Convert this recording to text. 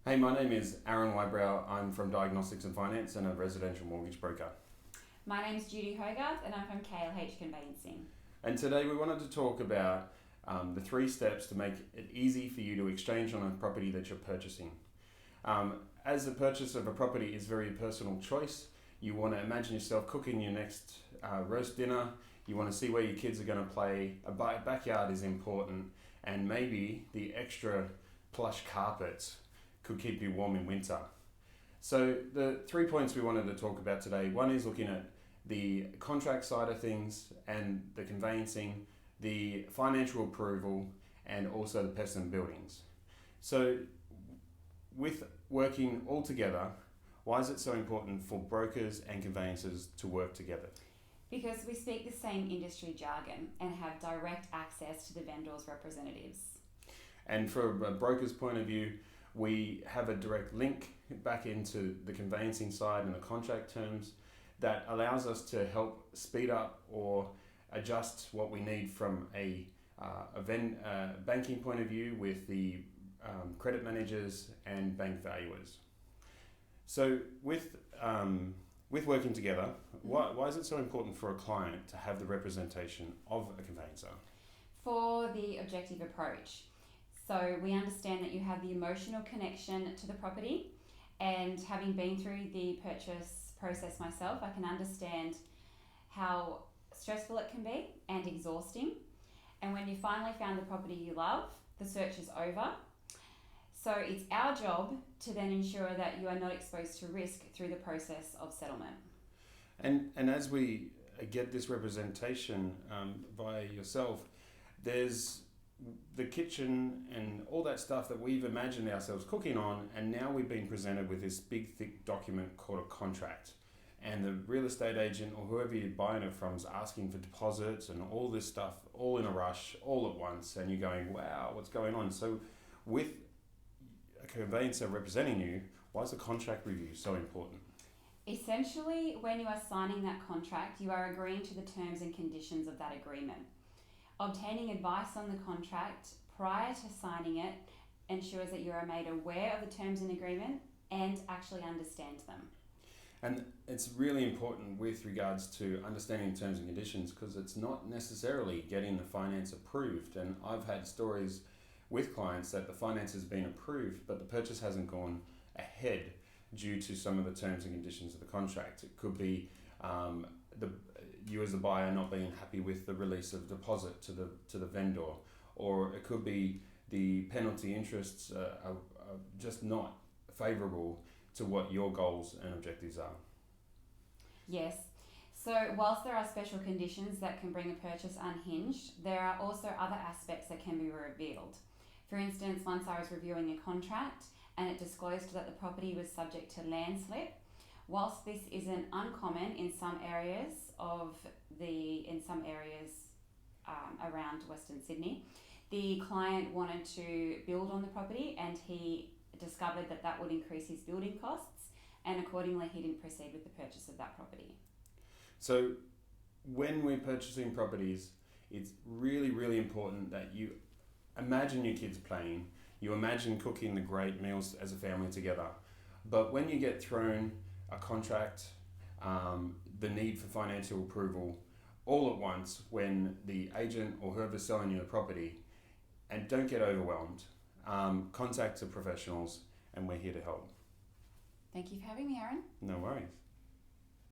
Hey, my name is Aaron Wybrow. I'm from Diagnostics and Finance and a residential mortgage broker. My name's Judy Hogarth and I'm from KLH Conveyancing. And today we wanted to talk about the 3 steps to make it easy for you to exchange on a property that you're purchasing. As the purchase of a property is very personal choice, you want to imagine yourself cooking your next roast dinner. You want to see where your kids are going to play. A backyard is important, and maybe the extra plush carpets could keep you warm in winter. So the 3 points we wanted to talk about today, one is looking at the contract side of things and the conveyancing, the financial approval, and also the pests and buildings. So with working all together, why is it so important for brokers and conveyancers to work together? Because we speak the same industry jargon and have direct access to the vendor's representatives. And from a broker's point of view, we have a direct link back into the conveyancing side and the contract terms that allows us to help speed up or adjust what we need from a banking point of view with the credit managers and bank valuers. So with working together, why is it so important for a client to have the representation of a conveyancer? For the objective approach. So we understand that you have the emotional connection to the property, and having been through the purchase process myself, I can understand how stressful it can be and exhausting. And when you finally found the property you love, the search is over. So it's our job to then ensure that you are not exposed to risk through the process of settlement. And as we get this representation via yourself, there's the kitchen and all that stuff that we've imagined ourselves cooking on, and now we've been presented with this big thick document called a contract, and the real estate agent or whoever you're buying it from is asking for deposits and all this stuff all in a rush all at once, and you're going, wow, what's going on? So with a conveyancer representing you, why is the contract review so important? Essentially, when you are signing that contract, you are agreeing to the terms and conditions of that agreement. Obtaining advice on the contract prior to signing it ensures that you are made aware of the terms and agreement and actually understand them. And it's really important with regards to understanding terms and conditions, because it's not necessarily getting the finance approved. And I've had stories with clients that the finance has been approved, but the purchase hasn't gone ahead due to some of the terms and conditions of the contract. It could be you as a buyer not being happy with the release of deposit to the vendor, or it could be the penalty interests are just not favourable to what your goals and objectives are. Yes. So whilst there are special conditions that can bring a purchase unhinged, there are also other aspects that can be revealed. For instance, once I was reviewing a contract and it disclosed that the property was subject to landslip. Whilst this isn't uncommon in some areas around Western Sydney, the client wanted to build on the property and he discovered that that would increase his building costs, and accordingly he didn't proceed with the purchase of that property. So when we're purchasing properties, it's really, really important that you imagine your kids playing, you imagine cooking the great meals as a family together. But when you get thrown a contract, the need for financial approval all at once when the agent or whoever's selling you the property, and don't get overwhelmed. Contact the professionals, and we're here to help. Thank you for having me, Aaron. No worries.